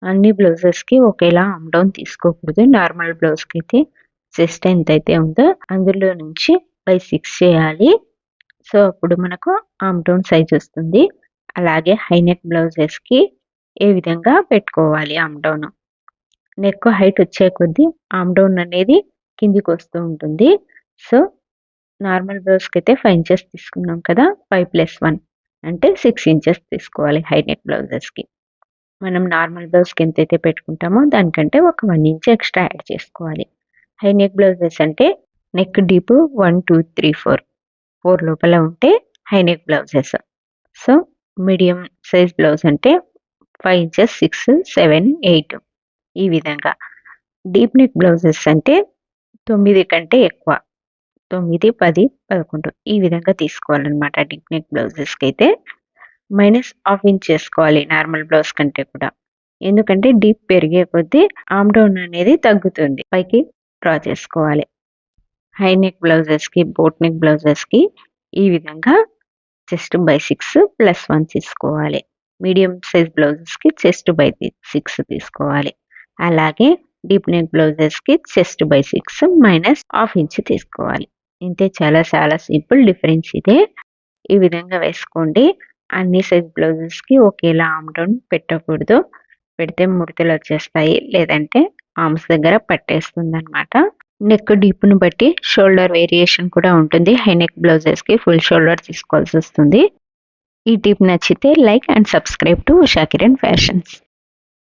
అన్ని బ్లౌజెస్‌కి ఒకేలా arm down తీసుకోకూడదు. నార్మల్ బ్లౌజ్‌కి అయితే చెస్ట్ ఎంతైతే ఉందో అందులో నుంచి బై 6 చేయాలి. సో, అప్పుడు మనకు ఆర్మ్ డౌన్ సైజ్ వస్తుంది. అలాగే హై నెక్ బ్లౌజెస్‌కి ఏ విధంగా పెట్టుకోవాలి ఆర్మ్ డౌన్. నెక్ హైట్ వచ్చే కొద్దీ ఆర్మ్ డౌన్ అనేది కిందికొస్తూ ఉంటుంది. సో, నార్మల్ బ్లౌజ్‌కైతే 5 ఇంచెస్ తీసుకున్నాం కదా! 5+1 అంటే 6 ఇంచెస్ తీసుకోవాలి హై నెక్ బ్లౌజెస్‌కి. మనం నార్మల్ బ్లౌజ్‌కి ఎంతైతే పెట్టుకుంటామో దానికంటే ఒక 1 ఇంచ్ ఎక్స్‌ట్రా యాడ్ చేసుకోవాలి. హై నెక్ బ్లౌజెస్ అంటే నెక్ డీప్ 1, 2, 3, 4 లోపల ఉంటే high neck blouses. So, medium size blouse అంటే 5 ఇంచెస్ 6, 7, 8 ఈ విధంగా. డీప్ నెక్ బ్లౌజెస్ అంటే 9 కంటే ఎక్కువ. 9, 10, 11 ఈ విధంగా తీసుకోవాలనమాట డీప్ నెక్ బ్లౌజెస్‌కైతే. -1/2 ఇంచ్ చేసుకోవాలి నార్మల్ బ్లౌజ్ కంటే కూడా. ఎందుకంటే డీప్ పెరిగే కొద్దీ ఆర్మ్ డౌన్ అనేది తగ్గుతుంది. పైకి డ్రా చేసుకోవాలి. హై నెక్ బ్లౌజెస్‌కి, బోట్ నెక్ బ్లౌజెస్‌కి ఈ విధంగా చెస్ట్ బై 6 +1 తీసుకోవాలి. మీడియం సైజ్ బ్లౌజెస్‌కి చెస్ట్ బై 6 తీసుకోవాలి. అలాగే డీప్ నెక్ బ్లౌజెస్‌కి చెస్ట్ బై 6 -1/2 ఇంచ్ తీసుకోవాలి. ఇంతే చాలా చాలా సింపుల్ డిఫరెన్స్ ఇదే. ఈ విధంగా వేసుకోండి. అన్ని సైజ్ బ్లౌజెస్‌కి ఒకేలా ఆర్మ్ డౌన్ పెట్టకూడదు. పెడితే ముడతలు వచ్చేస్తాయి. లేదంటే ఆర్మ్స్ దగ్గర పట్టేస్తుందనమాట. నెక్ డీప్‌ని బట్టి షోల్డర్ వేరియేషన్ కూడా ఉంటుంది. హై నెక్ బ్లౌజెస్‌కి ఫుల్ షోల్డర్ తీసుకోవాల్సొస్తుంది. ఈ టిప్ నచ్చితే like and subscribe to Usha Kiran fashions.